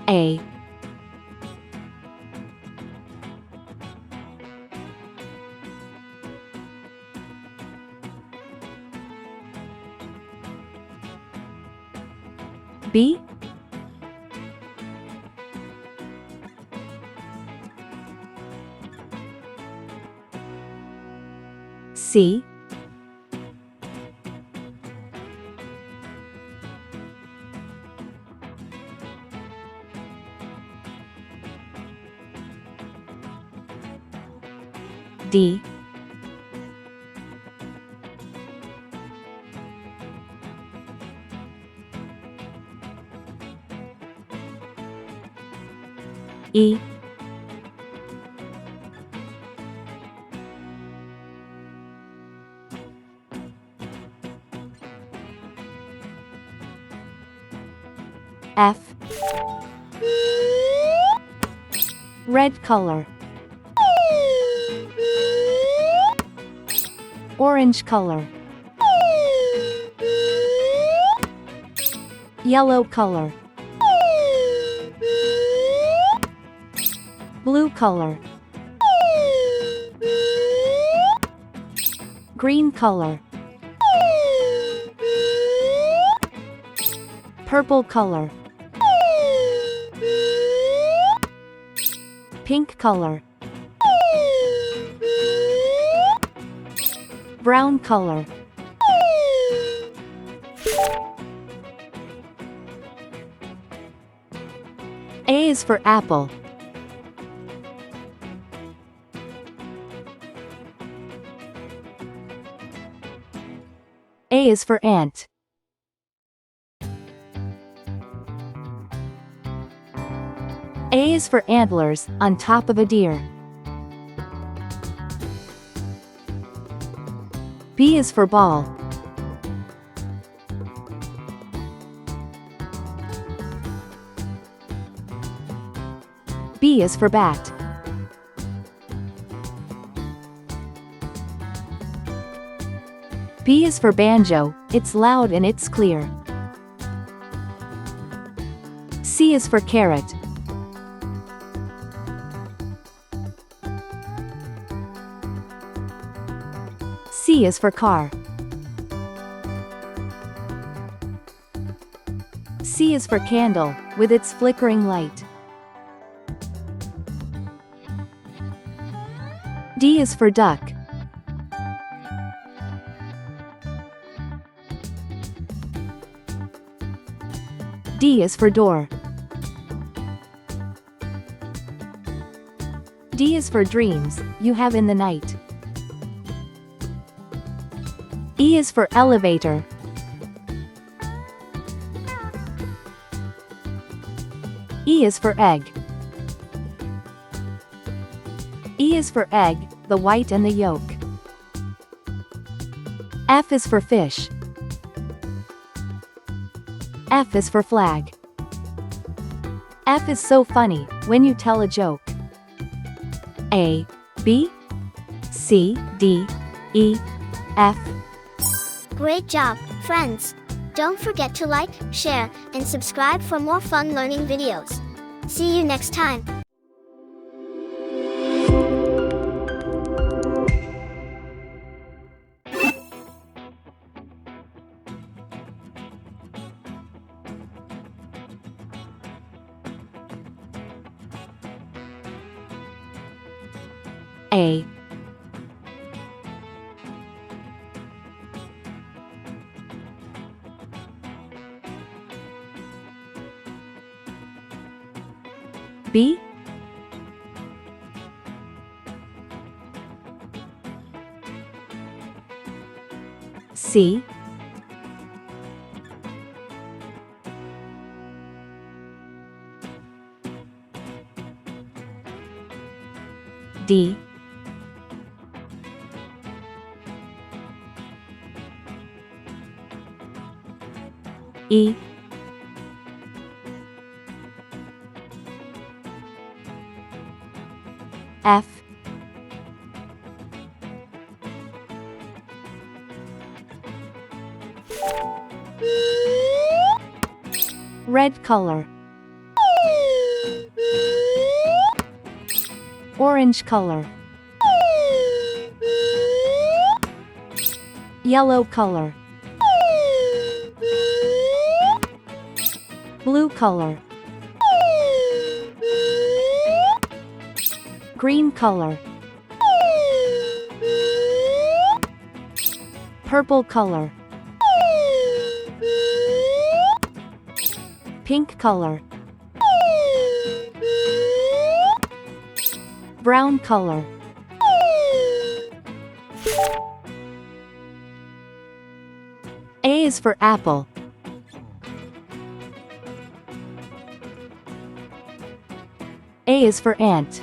A. B. C. D. E. F. Red color. Orange color. Yellow color. Blue color. Green color. Purple color. Pink color. Brown color. A is for apple. A is for ant. A is for antlers on top of a deer. B is for ball. B is for bat. B is for banjo, it's loud and it's clear. C is for carrot. C is for car. C is for candle, with its flickering light. D is for duck. D is for door. D is for dreams you have in the night. E is for elevator. E is for egg. E is for egg, the white and the yolk. F is for fish. F is for flag. F is so funny when you tell a joke. A, B, C, D, E, F. Great job, friends! Don't forget to like, share, and subscribe for more fun learning videos. See you next time. A. B. C. D. E. F. Red color. Orange color. Yellow color. Blue color. Green color. Purple color. Pink color. Brown color. A is for apple. A is for ant.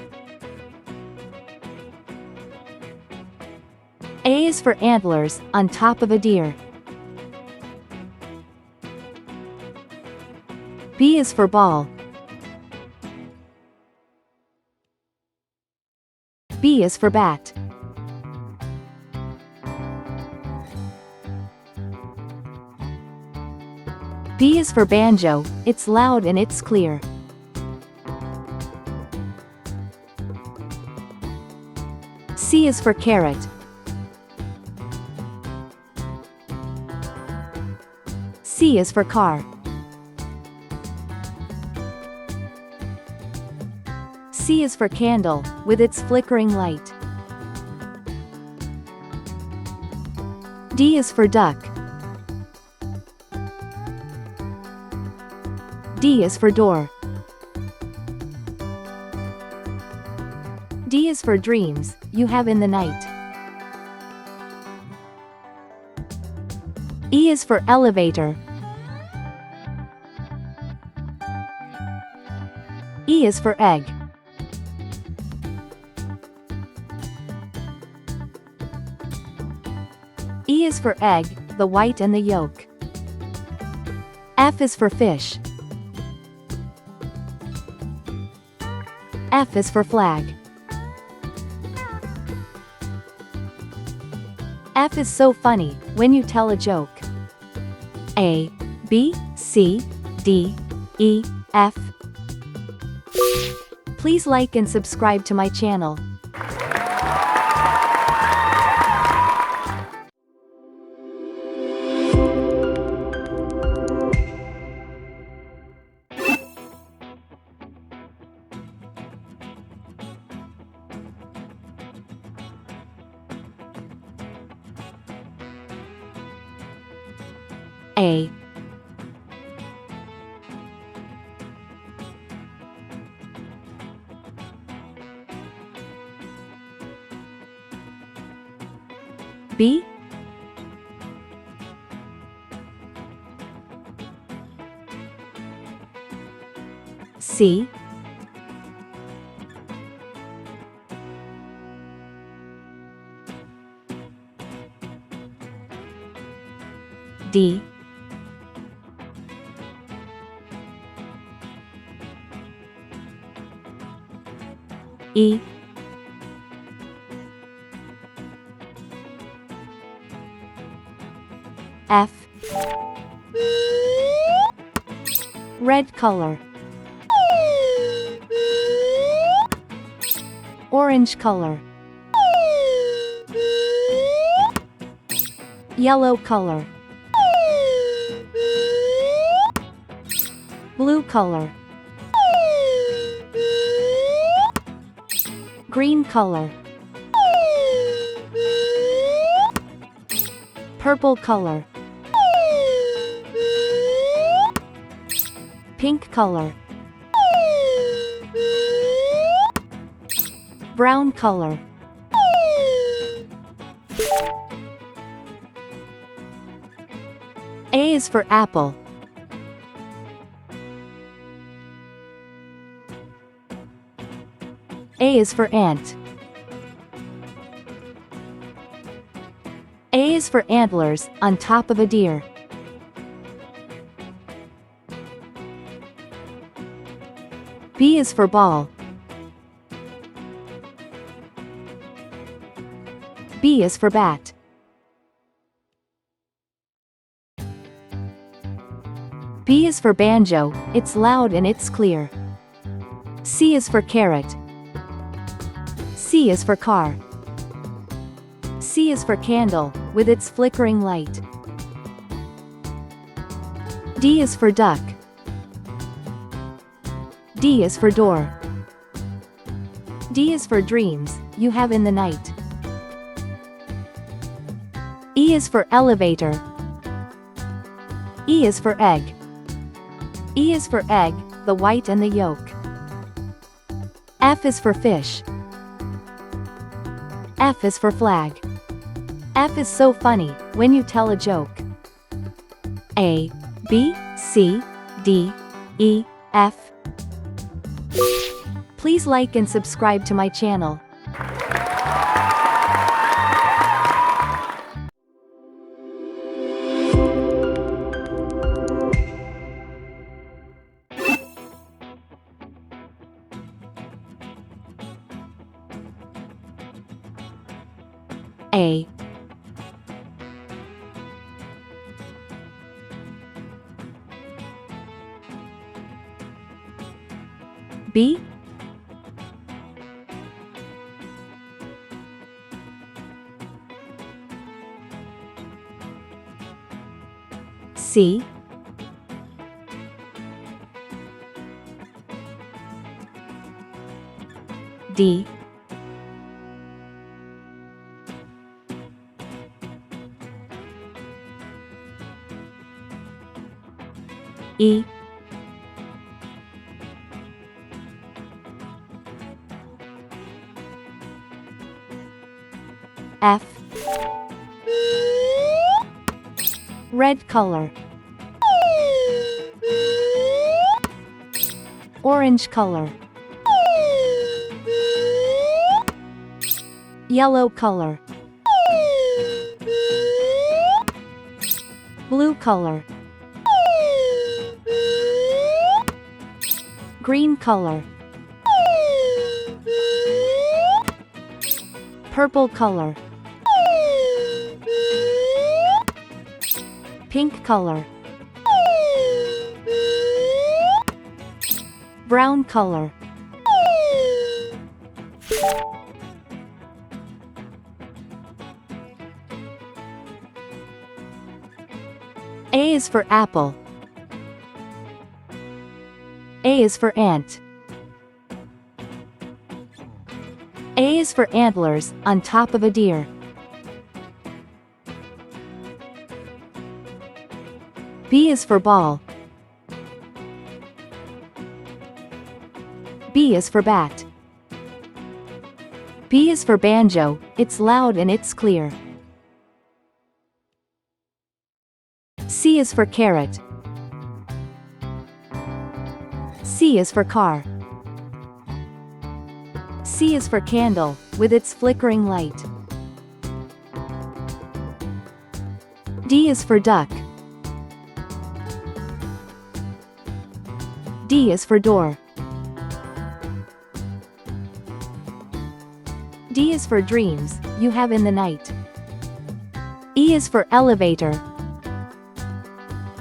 A is for antlers, on top of a deer. B is for ball. B is for bat. B is for banjo, it's loud and it's clear. C is for carrot. C is for car. C is for candle, with its flickering light. D is for duck. D is for door. D is for dreams, you have in the night. E is for elevator. E is for egg. E is for egg, the white and the yolk. F is for fish. F is for flag. F is so funny, when you tell a joke. A, B, C, D, E, F. Please like and subscribe to my channel. A, B, C, D, E, F. Red color. Orange color. Yellow color. Blue color. Green color. Purple color. Pink color. Brown color. A is for apple. A is for ant. A is for antlers, on top of a deer. B is for ball. B is for bat. B is for banjo, it's loud and it's clear. C is for carrot. C is for car. C is for candle, with its flickering light. D is for duck. D is for door. D is for dreams, you have in the night. E is for elevator. E is for egg. E is for egg, the white and the yolk. F is for fish. F is for flag. F is so funny, when you tell a joke. A, B, C, D, E, F. Please like and subscribe to my channel. A, B, C, D, E, F. Red color. Orange color. Yellow color. Blue color. Green color. Purple color. Pink color. Brown color. A is for apple. A is for ant. A is for antlers, on top of a deer. B is for ball. B is for bat. B is for banjo, it's loud and it's clear. C is for carrot. C is for car. C is for candle, with its flickering light. D is for duck. D is for door. D is for dreams, you have in the night. E is for elevator.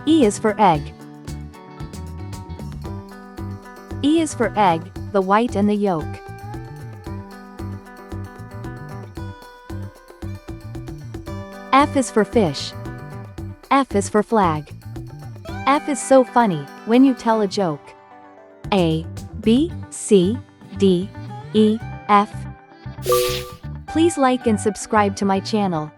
E is for egg. E is for egg, the white and the yolk. F is for fish. F is for flag. F is so funny, when you tell a joke. A, B, C, D, E, F. Please like and subscribe to my channel.